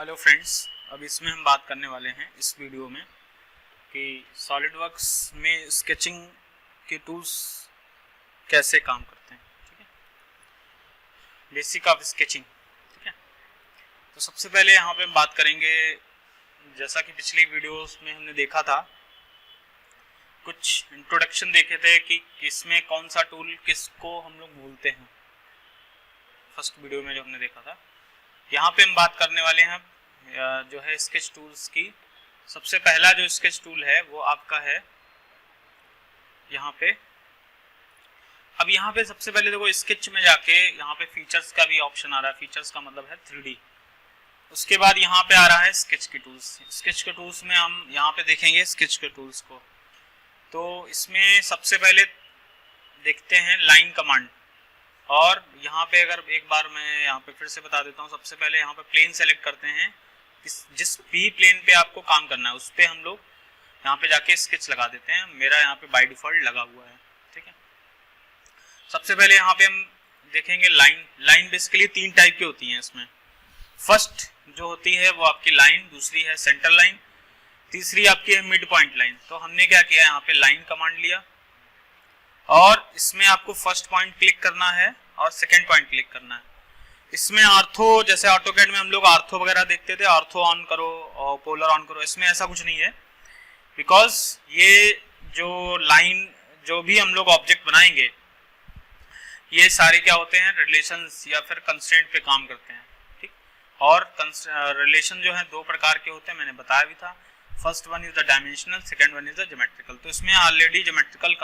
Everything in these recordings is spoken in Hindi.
हेलो फ्रेंड्स, अब इसमें हम बात करने वाले हैं इस वीडियो में कि सॉलिडवर्क्स में स्केचिंग के टूल्स कैसे काम करते हैं। ठीक है, बेसिक ऑफ स्केचिंग। ठीक है, तो सबसे पहले यहाँ पे हम बात करेंगे, जैसा कि पिछली वीडियोस में हमने देखा था, कुछ इंट्रोडक्शन देखे थे कि इसमें कौन सा टूल किसको हम लोग भूलते हैं। फर्स्ट वीडियो में जो हमने देखा था, यहाँ पे हम बात करने वाले हैं जो है स्केच टूल्स की। सबसे पहला जो स्केच टूल है वो आपका है यहाँ पे। अब यहाँ पे सबसे पहले देखो, स्केच में जाके यहाँ पे फीचर्स का भी ऑप्शन आ रहा है। फीचर्स का मतलब है 3D। उसके बाद यहाँ पे आ रहा है स्केच के टूल्स। स्केच के टूल्स में हम यहाँ पे देखेंगे स्केच के टूल्स को। तो इसमें सबसे पहले देखते हैं लाइन कमांड। और यहाँ पे अगर एक बार मैं यहाँ पे फिर से बता देता हूँ, सबसे पहले यहाँ पे प्लेन सेलेक्ट करते हैं। जिस भी प्लेन पे आपको काम करना है उस पे हम लोग यहाँ पे जाके स्केच लगा देते हैं। मेरा यहाँ पे बाय डिफॉल्ट लगा हुआ है। ठीक है, सबसे पहले यहाँ पे हम देखेंगे लाइन। लाइन बेसिकली 3 टाइप की होती हैं इसमें। फर्स्ट जो होती है वो आपकी लाइन, दूसरी है सेंटर लाइन, तीसरी आपकी है मिड पॉइंट लाइन। तो हमने क्या किया, यहाँ पे लाइन कमांड लिया और इसमें आपको फर्स्ट पॉइंट क्लिक करना है और सेकेंड पॉइंट क्लिक करना है। इसमें आर्थो, जैसे ऑटोकैड में हम लोग आर्थो वगैरह देखते थे, आर्थो ऑन करो और पोलर ऑन करो, इसमें ऐसा कुछ नहीं है। बिकॉज ये जो लाइन, जो भी हम लोग ऑब्जेक्ट बनाएंगे, ये सारे क्या होते हैं, रिलेशंस या फिर कंस्ट्रेंट पे काम करते हैं। ठीक, और रिलेशन जो है 2 प्रकार के होते हैं, मैंने बताया भी था। First one is the dimensional, second one is the geometrical. तो इसमें ऑलरेडी ज्योमेट्रिकल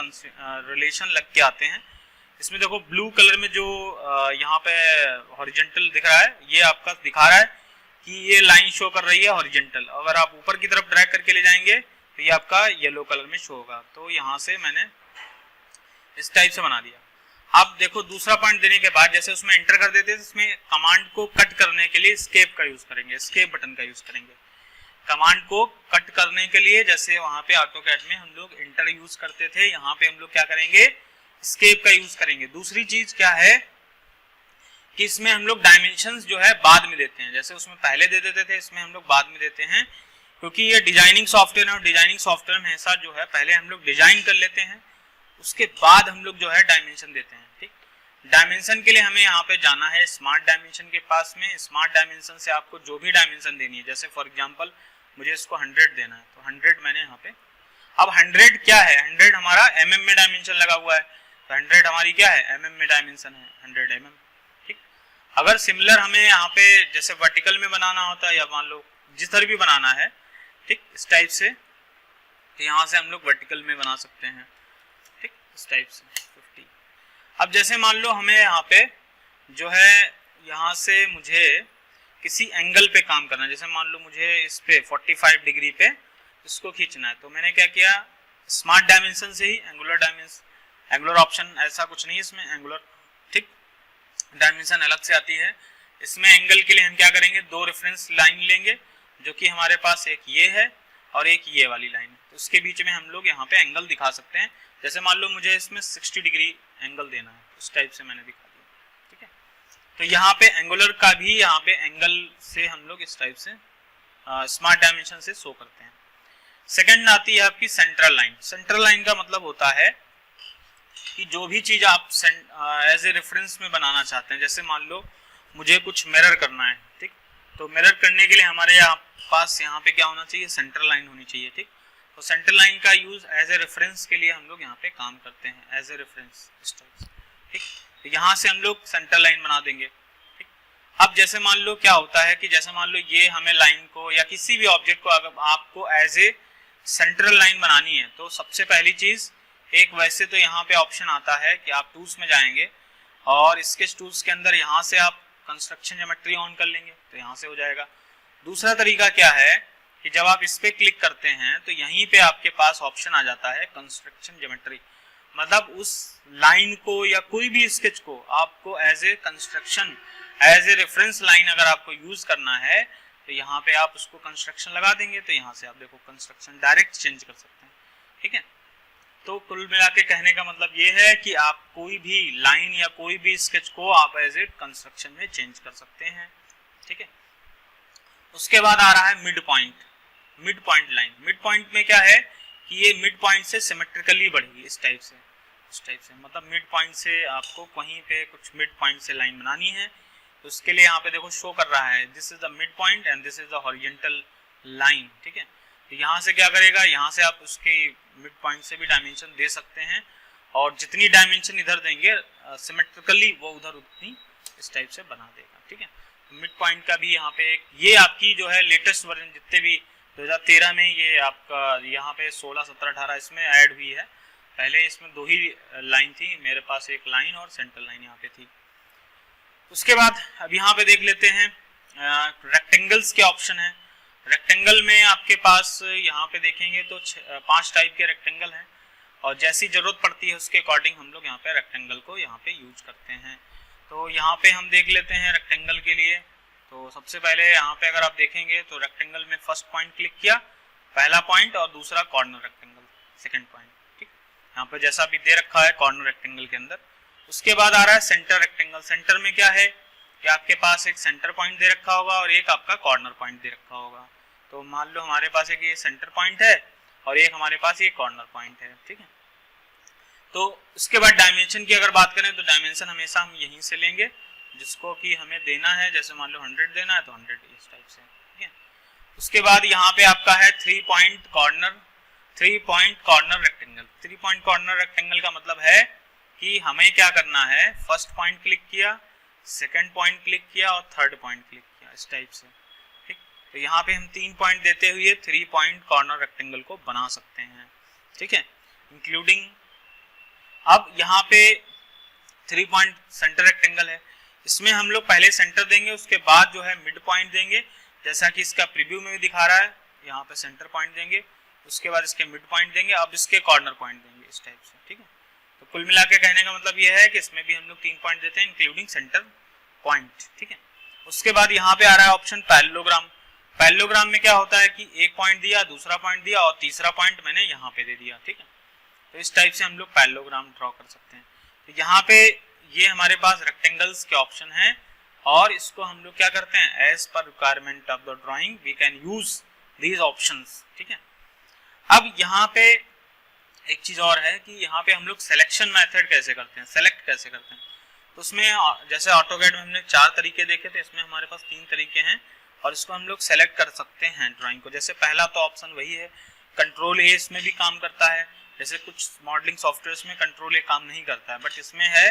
रिलेशन लग के आते हैं। इसमें देखो ब्लू कलर में जो यहाँ पे हॉरिजॉन्टल दिख रहा है, ये आपका दिखा रहा है कि ये लाइन शो कर रही है हॉरिजॉन्टल। अगर आप ऊपर की तरफ ड्रैग करके ले जाएंगे तो ये आपका येलो कलर में शो होगा। तो यहाँ से मैंने इस टाइप से बना दिया। आप देखो दूसरा पॉइंट देने के बाद जैसे उसमें एंटर कर देते हैं, इसमें कमांड को कट करने के लिए एस्केप का यूज करेंगे, एस्केप बटन का यूज करेंगे। कमांड को कट करने के लिए जैसे वहां पे ऑटोकैड में हम लोग एंटर यूज करते थे, यहाँ पे हम लोग क्या करेंगे, एस्केप का यूज करेंगे। दूसरी चीज क्या है कि इसमें हम लोग डायमेंशंस जो है बाद में देते हैं। जैसे उसमें पहले दे देते थे, इसमें हम लोग बाद में देते हैं, क्योंकि ये डिजाइनिंग सॉफ्टवेयर है और डिजाइनिंग सॉफ्टवेयर में ऐसा जो है पहले हम लोग डिजाइन कर लेते हैं, उसके बाद हम लोग जो है डायमेंशन देते हैं। ठीक, डायमेंशन के लिए हमें यहाँ पे जाना है स्मार्ट डायमेंशन के पास में। स्मार्ट डायमेंशन से आपको जो भी डायमेंशन देनी है, जैसे फॉर एग्जांपल मुझे इसको 100 देना है, तो 100 मैंने यहाँ पे। अब 100 क्या है, 100 हमारा mm में डायमेंशन लगा हुआ है, तो 100 हमारी क्या है, mm में डायमेंशन है, 100 mm। ठीक, अगर सिमिलर हमें यहाँ पे जैसे वर्टिकल में बनाना होता है या मान लो जिस तरह भी बनाना है, ठीक, इस टाइप से, तो यहाँ से हम लोग वर्टिकल में बना सकते हैं। ठीक, इस टाइप से 50। अब जैसे मान लो हमें यहाँ पे जो है, यहाँ से मुझे किसी एंगल पे काम करना है, जैसे मान लो मुझे इस पे 45 डिग्री पे इसको खींचना है, तो मैंने क्या किया, स्मार्ट डायमेंशन से ही एंगुलर डायमेंशन, एंगुलर ऑप्शन ऐसा कुछ नहीं है इसमें, एंगुलर ठीक डायमेंशन अलग से आती है। इसमें एंगल के लिए हम क्या करेंगे, 2 रेफरेंस लाइन लेंगे, जो कि हमारे पास एक ये है और एक ये वाली लाइन है। तो उसके बीच में हम लोग यहाँ पे एंगल दिखा सकते हैं। जैसे मान लो मुझे इसमें 60 डिग्री एंगल देना है, उस टाइप से मैंने दिखा दिया। ठीक है, तो यहाँ पे एंगुलर का भी यहाँ पे एंगल से हम लोग इस टाइप से स्मार्ट डायमेंशन से शो करते हैं। सेकंड आती है आपकी सेंट्रल लाइन। सेंट्रल लाइन का मतलब होता है कि जो भी चीज आप एज ए रेफरेंस में बनाना चाहते हैं, जैसे मान लो मुझे कुछ मिरर करना है, ठीक, तो मिरर करने के लिए हमारे पास यहाँ पे क्या होना चाहिए, सेंट्रल लाइन होनी चाहिए। ठीक, तो सेंट्रल लाइन का यूज एज ए रेफरेंस के लिए हम लोग यहाँ पे काम करते हैं, एज ए रेफरेंस इस टाइप से। ठीक, तो यहाँ से हम लोग सेंट्रल लाइन बना देंगे। ठीक, अब जैसे मान लो क्या होता है कि जैसे मान लो ये हमें लाइन को या किसी भी ऑब्जेक्ट को अगर आपको एज ए सेंट्रल लाइन बनानी है, तो सबसे पहली चीज, एक वैसे तो यहाँ पे ऑप्शन आता है कि आप टूल्स में जाएंगे और स्केच टूल्स के अंदर यहाँ से आप कंस्ट्रक्शन ज्योमेट्री ऑन कर लेंगे, तो यहाँ से हो जाएगा। दूसरा तरीका क्या है कि जब आप इस पे क्लिक करते हैं तो यहीं पे आपके पास ऑप्शन आ जाता है कंस्ट्रक्शन ज्योमेट्री। मतलब उस लाइन को या कोई भी स्केच को आपको as a construction, as a reference line अगर आपको यूज करना है, तो यहाँ पे आप उसको कंस्ट्रक्शन लगा देंगे, तो यहाँ से आप देखो कंस्ट्रक्शन डायरेक्ट चेंज कर सकते हैं। ठीक है, तो कुल मिला के कहने का मतलब ये है कि आप कोई भी लाइन या कोई भी स्केच को आप एज ए कंस्ट्रक्शन में चेंज कर सकते हैं। ठीक है, उसके बाद आ रहा है mid point, mid point line. Mid point में क्या है कि ये मिड पॉइंट से सिमेट्रिकली बढ़ेगी, इस टाइप से, इस टाइप से, मतलब मिड पॉइंट से आपको कहीं पे कुछ मिड पॉइंट से लाइन बनानी है। तो उसके लिए यहाँ पे देखो शो कर रहा है this is the mid point and this is the horizontal line, ठीक है। तो यहाँ से क्या करेगा, यहाँ से आप उसके मिड पॉइंट से भी डायमेंशन दे सकते हैं और जितनी डायमेंशन इधर देंगे सिमेट्रिकली वो उधर उतनी इस टाइप से बना देगा, ठीक है। मिड पॉइंट का भी यहाँ पे ये आपकी जो है लेटेस्ट वर्जन जितने भी 2013 में ये आपका यहाँ पे 16, 17, 18 इसमें ऐड हुई है। पहले इसमें 2 ही लाइन थी, मेरे पास एक लाइन और सेंट्रल लाइन यहाँ पे थी। उसके बाद अब यहाँ पे देख लेते हैं रेक्टेंगल्स के ऑप्शन है। रेक्टेंगल में आपके पास यहाँ पे देखेंगे तो 5 टाइप के रेक्टेंगल हैं और जैसी जरूरत पड़ती है उसके अकॉर्डिंग हम लोग यहाँ पे रेक्टेंगल को यहाँ पे यूज करते हैं। तो यहाँ पे हम देख लेते हैं रेक्टेंगल के लिए। तो सबसे पहले यहाँ पे अगर आप देखेंगे तो रेक्टेंगल में फर्स्ट पॉइंट क्लिक किया, पहला पॉइंट और दूसरा कॉर्नर रेक्टेंगल, सेकंड पॉइंट, ठीक। यहाँ पे जैसा भी दे रखा है कॉर्नर रेक्टेंगल के अंदर। उसके बाद आ रहा है सेंटर रेक्टेंगल। सेंटर में क्या है कि आपके पास एक सेंटर पॉइंट दे रखा होगा और एक आपका कॉर्नर पॉइंट दे रखा होगा। तो मान लो हमारे पास एक ये सेंटर पॉइंट है और एक हमारे पास ये कॉर्नर पॉइंट है, ठीक है। तो उसके बाद डायमेंशन की अगर बात करें तो डायमेंशन हमेशा हम यहीं से लेंगे जिसको कि हमें देना है, जैसे मान लो 100 देना है तो 100 इस टाइप से, ठीक है। उसके बाद यहाँ पे आपका है 3 point corner rectangle. 3 point corner rectangle का मतलब है कि हमें क्या करना है, फर्स्ट पॉइंट क्लिक किया, सेकंड पॉइंट क्लिक किया और थर्ड पॉइंट क्लिक किया, इस टाइप से, ठीक। तो यहाँ पे हम 3 पॉइंट देते हुए 3 पॉइंट कॉर्नर रेक्टेंगल को बना सकते हैं, ठीक है, इंक्लूडिंग। अब यहाँ पे 3 पॉइंट सेंटर रेक्टेंगल है, इसमें हम लोग पहले सेंटर देंगे, उसके बाद जो है मिड पॉइंट देंगे, जैसा कि इसका प्रीव्यू में भी दिखा रहा है। यहाँ पे सेंटर पॉइंट देंगे, उसके बाद इसके मिड पॉइंट देंगे, अब इसके कॉर्नर पॉइंट देंगे, इस टाइप से, ठीक है। तो कुल मिला के कहने का मतलब यह है कि इसमें भी हम लोग 3 पॉइंट देते हैं इंक्लूडिंग सेंटर पॉइंट, ठीक है। उसके बाद यहाँ पे आ रहा है ऑप्शन पैरेललोग्राम। पैरेललोग्राम में क्या होता है कि एक पॉइंट दिया, दूसरा पॉइंट दिया और तीसरा पॉइंट मैंने यहाँ पे दे दिया, ठीक है। तो इस टाइप से हम लोग पैरेललोग्राम ड्रॉ कर सकते हैं। तो यहाँ पे ये हमारे पास रेक्टेंगल्स के ऑप्शन हैं और इसको हम लोग क्या करते हैं, as per requirement of the drawing we can use these options, ठीक है। अब यहाँ पे एक चीज और है कि यहाँ पे हम लोग सिलेक्शन मेथड कैसे करते हैं, सेलेक्ट कैसे करते हैं। तो उसमें जैसे ऑटोकैड में हमने 4 तरीके देखे थे, इसमें हमारे पास 3 तरीके हैं और इसको हम लोग सेलेक्ट कर सकते हैं ड्राइंग को। जैसे पहला तो ऑप्शन वही है, कंट्रोल ए इसमें भी काम करता है। जैसे कुछ मॉडलिंग सॉफ्टवेयर में कंट्रोल ए काम नहीं करता है, बट इसमें है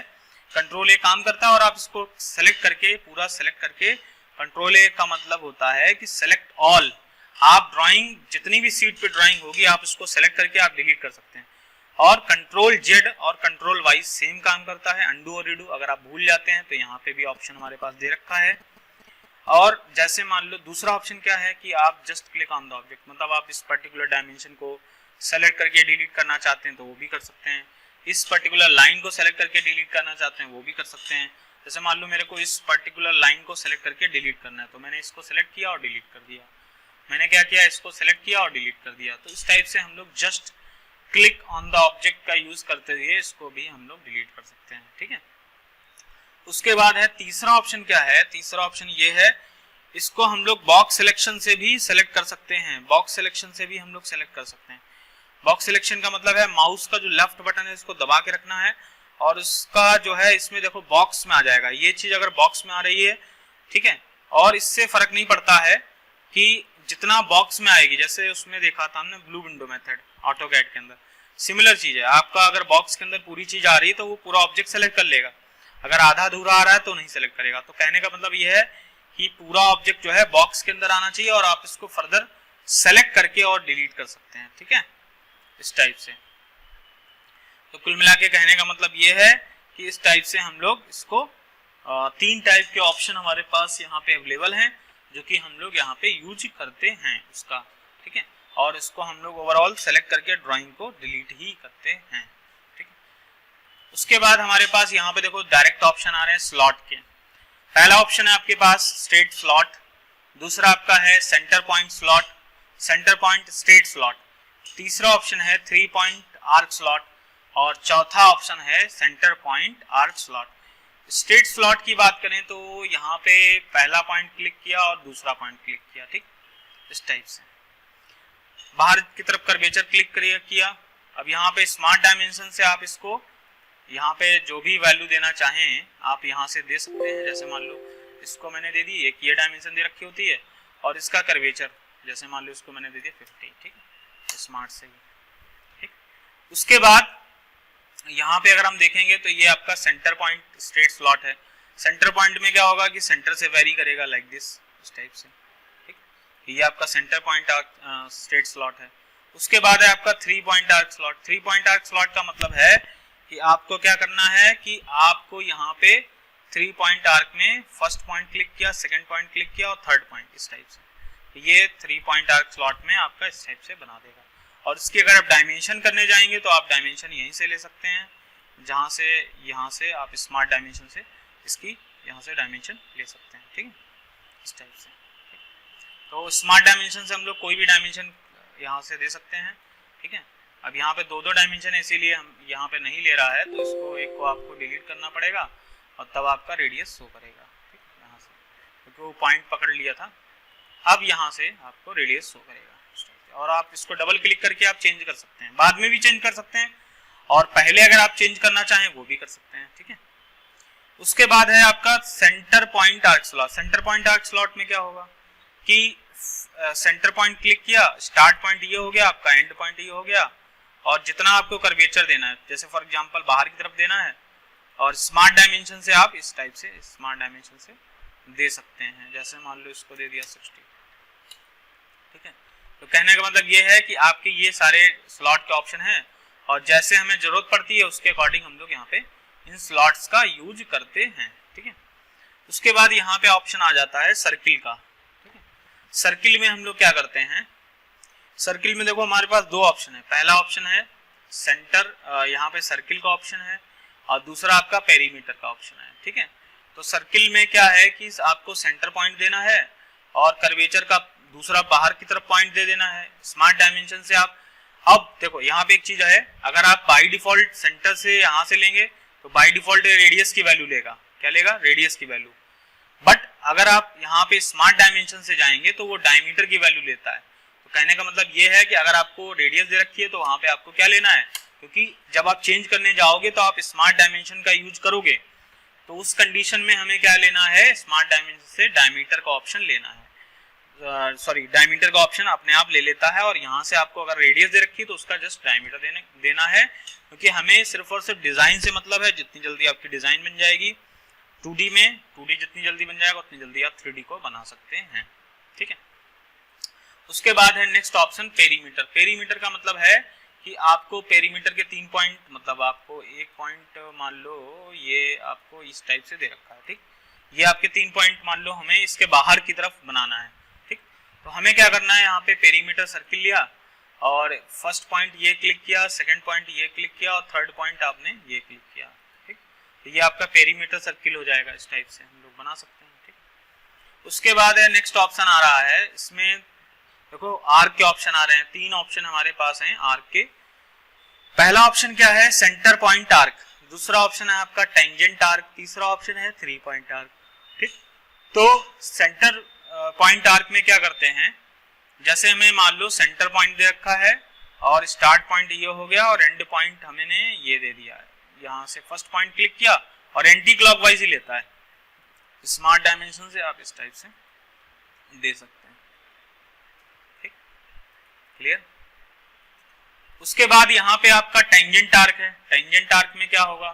कंट्रोल ए काम करता है और आप इसको सेलेक्ट करके, पूरा सेलेक्ट करके, कंट्रोल ए का मतलब होता है कि सेलेक्ट ऑल। आप ड्राइंग जितनी भी सीट पे ड्राइंग होगी आप इसको सेलेक्ट करके आप डिलीट कर सकते हैं। और कंट्रोल जेड और कंट्रोल वाई सेम काम करता है, अंडू और रीडू। अगर आप भूल जाते हैं तो यहाँ पे भी ऑप्शन हमारे पास दे रखा है। और जैसे मान लो दूसरा ऑप्शन क्या है कि आप just click on the object, मतलब आप इस पर्टिकुलर डायमेंशन को सेलेक्ट करके डिलीट करना चाहते हैं तो वो भी कर सकते हैं। इस पर्टिकुलर लाइन को सेलेक्ट करके डिलीट करना चाहते हैं वो भी कर सकते हैं। जैसे मान लो मेरे को इस पर्टिकुलर लाइन को सेलेक्ट करके डिलीट करना है तो मैंने इसको सेलेक्ट किया और डिलीट कर दिया। मैंने क्या किया, इसको सेलेक्ट किया और डिलीट कर दिया। तो इस टाइप से हम लोग just click on the object का यूज करते हुए इसको भी हम लोग डिलीट कर सकते हैं, ठीक है। उसके बाद है तीसरा ऑप्शन। क्या है तीसरा ऑप्शन? ये है, इसको हम लोग बॉक्स सिलेक्शन से भी सेलेक्ट कर सकते हैं। बॉक्स सिलेक्शन से भी हम लोग सेलेक्ट कर सकते हैं। बॉक्स सिलेक्शन का मतलब है माउस का जो लेफ्ट बटन है इसको दबा के रखना है और उसका जो है इसमें देखो बॉक्स में आ जाएगा। ये चीज अगर बॉक्स में आ रही है, ठीक है, और इससे फर्क नहीं पड़ता है कि जितना बॉक्स में आएगी, जैसे उसमें देखा था हमने ब्लू विंडो मेथड ऑटोकैड के अंदर, सिमिलर चीज है। आपका अगर बॉक्स के अंदर पूरी चीज आ रही है तो वो पूरा ऑब्जेक्ट सेलेक्ट कर लेगा, अगर आधा अधूरा आ रहा है तो नहीं सेलेक्ट करेगा। तो कहने का मतलब ये है कि पूरा ऑब्जेक्ट जो है बॉक्स के अंदर आना चाहिए और आप इसको फर्दर सेलेक्ट करके और डिलीट कर सकते हैं, ठीक है, इस टाइप से। तो कुल मिला के कहने का मतलब ये है कि इस टाइप से हम लोग इसको 3 टाइप के ऑप्शन हमारे पास यहाँ पे अवेलेबल हैं जो कि हम लोग यहाँ पे यूज करते हैं उसका, ठीक है, और इसको हम लोग ओवरऑल सेलेक्ट करके ड्राइंग को डिलीट ही करते हैं, ठीक है। उसके बाद हमारे पास यहाँ पे देखो डायरेक्ट ऑप्शन आ रहे हैं स्लॉट के। पहला ऑप्शन है आपके पास स्ट्रेट स्लॉट, दूसरा आपका है centre point slot, centre point straight slot, तीसरा ऑप्शन है 3 पॉइंट आर्क स्लॉट और चौथा ऑप्शन है centre point arc slot. Straight slot की बात करें तो यहाँ पे पहला पॉइंट क्लिक किया और दूसरा पॉइंट क्लिक किया, ठीक, इस टाइप से बाहर की तरफ कर्वेचर क्लिक किया। अब यहाँ पे स्मार्ट डायमेंशन से आप इसको यहाँ पे जो भी वैल्यू देना चाहें आप यहाँ से दे सकते हैं। जैसे मान लो इसको मैंने दे दी, एक ये डायमेंशन दे रखी होती है और इसका कर्वेचर जैसे मान लो इसको मैंने दे दिया 50, ठीक, स्मार्ट से ही, ठीक। उसके बाद यहाँ पे अगर हम देखेंगे तो ये आपका सेंटर पॉइंट स्ट्रेट स्लॉट है। सेंटर पॉइंट में क्या होगा कि सेंटर से वेरी करेगा लाइक दिस, इस टाइप से, ठीक। ये आपका सेंटर पॉइंट स्ट्रेट स्लॉट है। उसके बाद है आपका 3 point arc slot. 3 point arc slot का मतलब है कि आपको क्या करना है कि आपको यहाँ पे 3 पॉइंट आर्क में फर्स्ट पॉइंट क्लिक किया, सेकंड पॉइंट क्लिक किया और थर्ड पॉइंट, इस टाइप से ये 3 पॉइंट आर्क स्लॉट में आपका इस टाइप से बना देगा। और इसकी अगर आप डायमेंशन करने जाएंगे तो आप डायमेंशन यहीं से ले सकते हैं, जहाँ से यहाँ से आप स्मार्ट डायमेंशन से इसकी यहाँ से डायमेंशन ले सकते हैं, ठीक है, इस टाइप से। तो स्मार्ट डायमेंशन से हम लोग कोई भी डायमेंशन यहाँ से दे सकते हैं, ठीक है। अब यहाँ पे दो डायमेंशन है इसीलिए हम यहाँ पे नहीं ले रहा है, तो इसको एक को आपको डिलीट करना पड़ेगा और तब आपका रेडियस शो करेगा, ठीक, यहाँ से, क्योंकि वो पॉइंट पकड़ लिया था। अब यहाँ से आपको रेडियस शो करेगा और आप इसको डबल क्लिक करके आप चेंज कर सकते हैं, बाद में भी चेंज कर सकते हैं और पहले अगर आप चेंज करना चाहें वो भी कर सकते हैं, ठीक है। उसके बाद है आपका centre point arc slot. Centre point arc slot में क्या होगा कि सेंटर पॉइंट क्लिक किया, स्टार्ट पॉइंट ये हो गया आपका, एंड पॉइंट ये हो गया और जितना आपको कर्वेचर देना है, जैसे फॉर एग्जांपल बाहर की तरफ देना है और स्मार्ट डायमेंशन से आप इस टाइप से स्मार्ट डायमेंशन से दे सकते हैं। जैसे मान लो इसको दे दिया 60, ठीक है। तो कहने का मतलब ये है कि आपके ये सारे स्लॉट के ऑप्शन हैं और जैसे हमें जरूरत पड़ती है उसके अकॉर्डिंग हम लोग यहाँ पे इन स्लॉट्स का यूज करते हैं, ठीक है। उसके बाद यहाँ पे ऑप्शन आ जाता है सर्किल का, ठीक है। सर्किल में हम लोग क्या करते हैं, सर्किल में देखो हमारे पास दो ऑप्शन है। पहला ऑप्शन है सेंटर, यहाँ पे सर्किल का ऑप्शन है और दूसरा आपका पेरीमीटर का ऑप्शन है, ठीक है। तो सर्किल में क्या है कि आपको सेंटर पॉइंट देना है और कर्वेचर का दूसरा बाहर की तरफ पॉइंट दे देना है। स्मार्ट डायमेंशन से आप, अब देखो यहाँ पे एक चीज है, अगर आप बाय डिफॉल्ट सेंटर से यहाँ से लेंगे तो बाय डिफॉल्ट रेडियस की वैल्यू लेगा, क्या लेगा, रेडियस की वैल्यू। बट अगर आप यहाँ पे स्मार्ट डायमेंशन से जाएंगे तो वो डायमीटर की वैल्यू लेता है। तो कहने का मतलब ये है कि अगर आपको रेडियस दे रखी है तो वहां पे आपको क्या लेना है, क्योंकि जब आप चेंज करने जाओगे तो आप स्मार्ट डायमेंशन का यूज करोगे, तो उस कंडीशन में हमें क्या लेना है, स्मार्ट डायमेंशन से डायमीटर का ऑप्शन लेना है। डायमीटर का ऑप्शन अपने आप ले लेता है और यहाँ से आपको अगर रेडियस दे रखी है तो उसका जस्ट डायमीटर देना है, क्योंकि हमें सिर्फ और सिर्फ डिजाइन से मतलब है। जितनी जल्दी आपकी डिजाइन बन जाएगी 2D में, 2D जितनी जल्दी बन जाएगा उतनी जल्दी आप 3D को बना सकते हैं, ठीक है। उसके बाद है नेक्स्ट ऑप्शन पेरीमीटर। पेरीमीटर का मतलब है कि आपको पेरीमीटर के 3 पॉइंट, मतलब आपको एक पॉइंट मान लो ये आपको इस टाइप से दे रखा है, ठीक, ये आपके 3 पॉइंट मान लो हमें इसके बाहर की तरफ बनाना है, ठीक। तो हमें क्या करना है, यहाँ पे पेरीमीटर सर्किल लिया और फर्स्ट पॉइंट ये क्लिक किया, सेकंड पॉइंट ये क्लिक किया और थर्ड पॉइंट आपने ये क्लिक किया, ठीक। तो ये आपका पेरीमीटर सर्किल हो जाएगा, इस टाइप से हम लोग बना सकते हैं, ठीक। उसके बाद है नेक्स्ट ऑप्शन आ रहा है, इसमें देखो आर्क के ऑप्शन आ रहे हैं। 3 ऑप्शन हमारे पास हैं आर्क के। पहला ऑप्शन क्या है, सेंटर पॉइंट आर्क। दूसरा ऑप्शन है आपका टेंजेंट आर्क। तीसरा ऑप्शन है 3 पॉइंट आर्क, ठीक। तो सेंटर पॉइंट आर्क में क्या करते हैं, जैसे हमें मान लो सेंटर पॉइंट दे रखा है और स्टार्ट पॉइंट ये हो गया और एंड पॉइंट हमने ये दे दिया है, यहाँ से फर्स्ट पॉइंट क्लिक किया और एंटी क्लॉकवाइज ही लेता है। स्मार्ट डायमेंशन से आप इस टाइप से दे सकते हैं, ठीक, क्लियर। उसके बाद यहाँ पे आपका टेंजेंट आर्क है। टेंजेंट आर्क में क्या होगा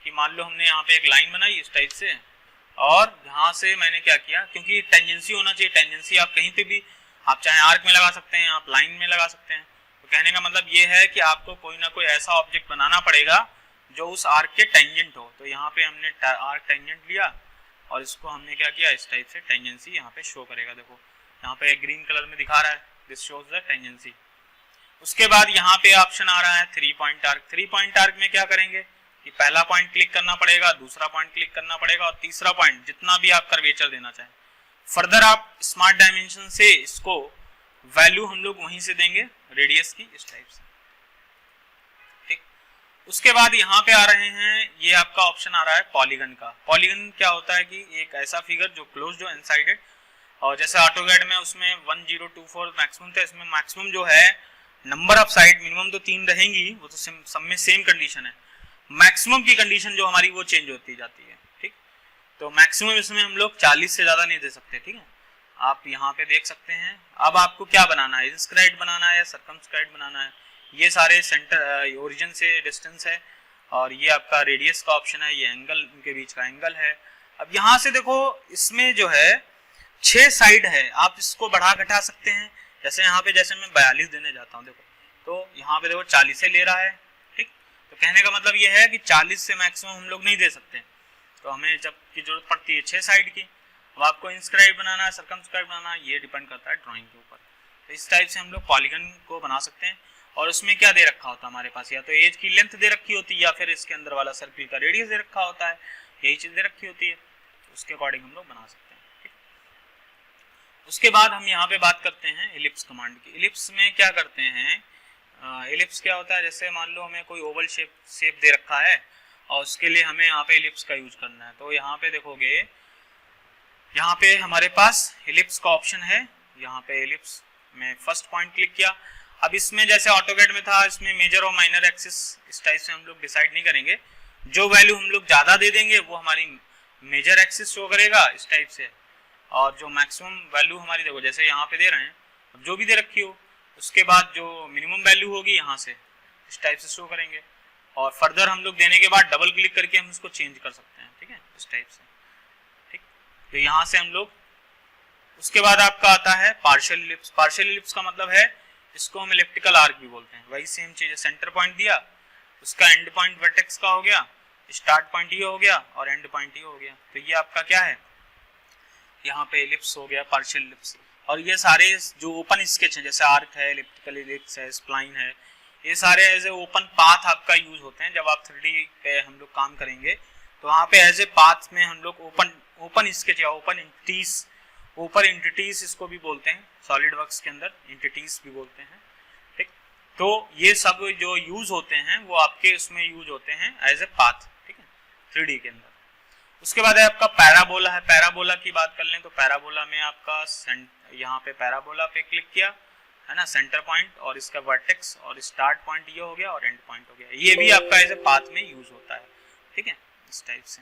कि मान लो हमने यहाँ पे एक लाइन बनाई इस टाइप से और यहाँ से मैंने क्या किया, क्योंकि टेंजेंसी होना चाहिए, टेंजेंसी आप कहीं पे भी, आप चाहे आर्क में लगा सकते हैं, आप लाइन में लगा सकते हैं। तो कहने का मतलब ये है कि आपको कोई ना कोई ऐसा ऑब्जेक्ट बनाना पड़ेगा जो उस आर्क के टेंजेंट हो। तो यहाँ पे हमने आर्क टेंजेंट लिया और इसको हमने क्या किया, इस टाइप से टेंजेंसी यहाँ पे शो करेगा। देखो यहाँ पे ग्रीन कलर में दिखा रहा है, दिस शोज द टेंजेंसी। उसके बाद यहाँ पे ऑप्शन आ रहा है 3 पॉइंट आर्क। 3 पॉइंट आर्क में क्या करेंगे कि पहला पॉइंट क्लिक करना पड़ेगा, दूसरा पॉइंट क्लिक करना पड़ेगा और तीसरा पॉइंट, जितना भी आप कर्वेचर देना चाहें। फर्दर आप स्मार्ट डायमेंशन से इसको वैल्यू हम लोग वहीं से देंगे रेडियस की, इस टाइप से, ठीक। उसके बाद यहाँ पे आ रहे हैं, ये आपका ऑप्शन आ रहा है पॉलीगन का। पॉलीगन क्या होता है कि एक ऐसा फिगर जो क्लोज्ड हो, इनसाइडेड, और जैसे ऑटोकैड में उसमें 1024 मैक्सिमम था, इसमें मैक्सिमम जो है नंबर ऑफ साइड, मिनिमम तो 3 रहेंगी, वो तो सब में सेम कंडीशन है, मैक्सिमम की कंडीशन जो हमारी वो चेंज होती जाती है। ठीक, तो मैक्सिमम इसमें हम लोग 40 से ज्यादा नहीं दे सकते। ठीक है, आप यहाँ पे देख सकते हैं। अब आपको क्या बनाना है, इंस्क्राइब बनाना है या सर्कमस्क्राइब बनाना है, ये सारे सेंटर ओरिजिन से डिस्टेंस है, और ये आपका रेडियस का ऑप्शन है, ये एंगल, इनके बीच का एंगल है। अब यहाँ से देखो, इसमें जो है 6 साइड है, आप इसको बढ़ा घटा सकते हैं। जैसे यहाँ पे, जैसे मैं 42 देने जाता हूँ, देखो तो यहाँ पे देखो 40 से ले रहा है। ठीक, तो कहने का मतलब ये है कि 40 से मैक्सिमम हम लोग नहीं दे सकते, तो हमें जब की जरूरत पड़ती है 6 साइड की। अब आपको इंस्क्राइब बनाना है, सर्कमस्क्राइब बनाना है, ये डिपेंड करता है ड्राइंग के ऊपर। तो इस टाइप से हम लोग पॉलीगन को बना सकते हैं। और उसमें क्या दे रखा होता है हमारे पास, या तो एज की लेंथ दे रखी होती है, या फिर इसके अंदर वाला सर्किल का रेडियस दे रखा होता है, यही चीज दे रखी होती है, तो उसके अकॉर्डिंग हम लोग बना सकते हैं। ठीक, उसके बाद हम यहाँ पे बात करते हैं एलिप्स कमांड की। एलिप्स में क्या करते हैं, एलिप्स क्या होता है, जैसे मान लो हमें कोई ओवल शेप दे रखा है और उसके लिए हमें यहाँ पे एलिप्स का यूज करना है। तो यहाँ पे देखोगे, यहाँ पे हमारे पास एलिप्स का ऑप्शन है, यहाँ पे एलिप्स में फर्स्ट पॉइंट क्लिक किया। अब इसमें जैसे ऑटोकैड में था, इसमें मेजर और माइनर एक्सिस इस टाइप से हम लोग डिसाइड नहीं करेंगे। जो वैल्यू हम लोग ज्यादा दे देंगे वो हमारी मेजर एक्सिस शो करेगा इस टाइप से, और जो मैक्सिमम वैल्यू हमारी, देखो जैसे यहाँ पे दे रहे हैं, जो भी दे रखी हो, उसके बाद जो मिनिमम वैल्यू होगी यहाँ से इस टाइप से शो करेंगे, और फर्दर हम लोग देने के बाद डबल क्लिक करके हम इसको चेंज कर सकते हैं। ठीक है, इस टाइप से। ठीक, तो यहाँ से हम लोग, उसके बाद आपका आता है पार्शियल इलिप्स। पार्शियल इलिप्स का मतलब है, इसको हम इलिप्टिकल आर्क भी बोलते हैं। वही सेम चीज है, सेंटर पॉइंट दिया, उसका एंड पॉइंट वर्टेक्स का हो गया, स्टार्ट पॉइंट ये हो गया और एंड पॉइंट ये हो गया, तो ये आपका क्या है, यहाँ पे इलिप्स हो गया, पार्शियल इलिप्स। और ये सारे जो ओपन स्केच है, जैसे आर्क है, इलिप्टिकल इलिप्स है, स्प्लाइन है, ये सारे एज ए ओपन पाथ आपका यूज होते हैं। जब आप 3D पे हम लोग काम करेंगे तो वहाँ पे एज ए पाथ में हम लोग ओपन स्केच या ओपन एंटिटीज इसको भी बोलते हैं, सॉलिड वर्क्स के अंदर एंटिटीज भी बोलते हैं। ठीक, तो ये सब जो यूज होते हैं वो आपके उसमें यूज होते हैं एज ए पाथ। ठीक है, 3D के अंदर। उसके बाद है आपका पैराबोला है। पैराबोला की बात कर लें तो पैराबोला में आपका यहाँ पे पैराबोला पे क्लिक किया है ना, सेंटर पॉइंट और इसका वर्टेक्स और स्टार्ट पॉइंट ये हो गया और एंड पॉइंट हो गया, ये भी आपका एज ए पाथ में यूज होता है। ठीक है, इस टाइप से।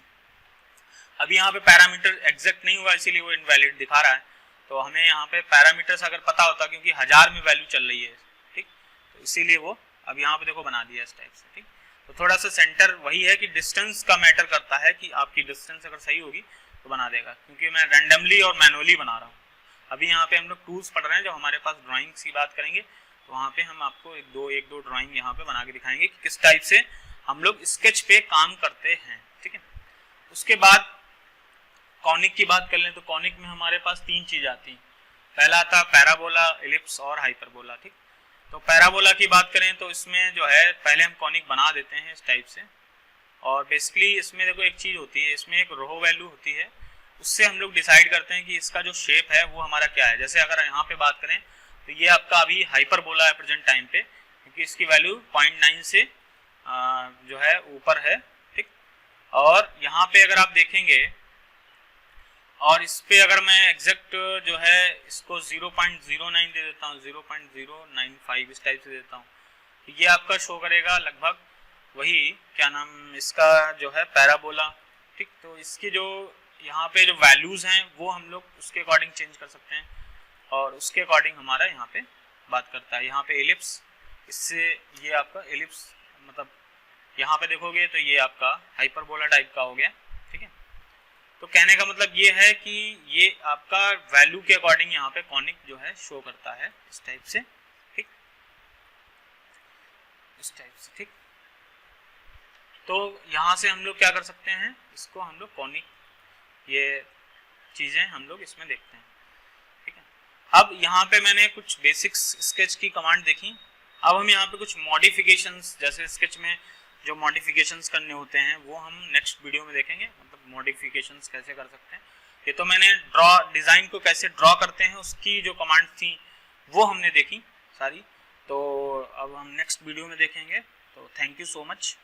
अभी यहाँ पे पैरामीटर एग्जैक्ट नहीं हुआ इसीलिए वो इनवैलिड दिखा रहा है, तो हमें यहाँ पे पैरामीटर्स अगर पता होता, क्योंकि 1000 में वैल्यू चल रही है, ठीक, तो इसीलिए वो अब यहाँ पे देखो बना दिया इस टाइप से। ठीक, तो थोड़ा सा सेंटर वही है कि डिस्टेंस का मैटर करता है, कि आपकी डिस्टेंस अगर सही होगी तो बना देगा, क्योंकि मैं रैंडमली और मैनुअली बना रहा हूँ। अभी यहाँ पे हम लोग टूल्स पढ़ रहे हैं, जब हमारे पास ड्राइंग्स की बात करेंगे तो वहाँ पे हम आपको एक दो ड्राइंग यहाँ पे बना के दिखाएंगे कि किस टाइप से हम लोग स्केच पे काम करते हैं। ठीक है, उसके बाद कॉनिक की बात कर लें तो कॉनिक में हमारे पास 3 चीज आती हैं। पहला आता है पैराबोला, इलिप्स और हाइपरबोला। ठीक, तो पैराबोला की बात करें तो इसमें जो है पहले हम कॉनिक बना देते हैं इस टाइप से, और बेसिकली इसमें देखो एक चीज होती है, इसमें एक रो वैल्यू होती है, उससे हम लोग डिसाइड करते हैं कि इसका जो शेप है वो हमारा क्या है। जैसे अगर यहाँ पे बात करें तो ये आपका अभी हाइपरबोला है प्रेजेंट टाइम पे, क्योंकि इसकी वैल्यू 0.9 से जो है ऊपर है। ठीक, और यहाँ पे अगर आप देखेंगे और इस पे अगर मैं एग्जैक्ट जो है इसको 0.09 दे देता हूँ, 0.095 इस टाइप से देता हूँ, तो ये आपका शो करेगा लगभग वही क्या नाम इसका जो है पैराबोला। ठीक, तो इसकी जो यहाँ पे जो वैल्यूज हैं वो हम लोग उसके अकॉर्डिंग चेंज कर सकते हैं, और उसके अकॉर्डिंग हमारा यहाँ पे बात करता है। यहाँ पे एलिप्स, इससे ये आपका एलिप्स मतलब यहाँ पे देखोगे तो ये आपका हाइपरबोला टाइप का हो गया। ठीक है, तो कहने का मतलब ये है कि ये आपका वैल्यू के अकॉर्डिंग यहाँ पे कॉनिक जो है शो करता है इस टाइप से। ठीक, इस टाइप से। ठीक, तो यहाँ से हम लोग क्या कर सकते हैं, इसको हम लोग कॉनिक, ये चीजें हम लोग इसमें देखते हैं। ठीक है, अब यहाँ पे मैंने कुछ बेसिक्स स्केच की कमांड देखी। अब हम यहाँ पे कुछ मॉडिफिकेशंस, जैसे स्केच में जो मॉडिफिकेशंस करने होते हैं वो हम नेक्स्ट वीडियो में देखेंगे, मतलब मॉडिफिकेशंस कैसे कर सकते हैं। ये तो मैंने डिजाइन को कैसे ड्रॉ करते हैं उसकी जो कमांड थी वो हमने देखी सारी, तो अब हम नेक्स्ट वीडियो में देखेंगे। तो थैंक यू सो मच।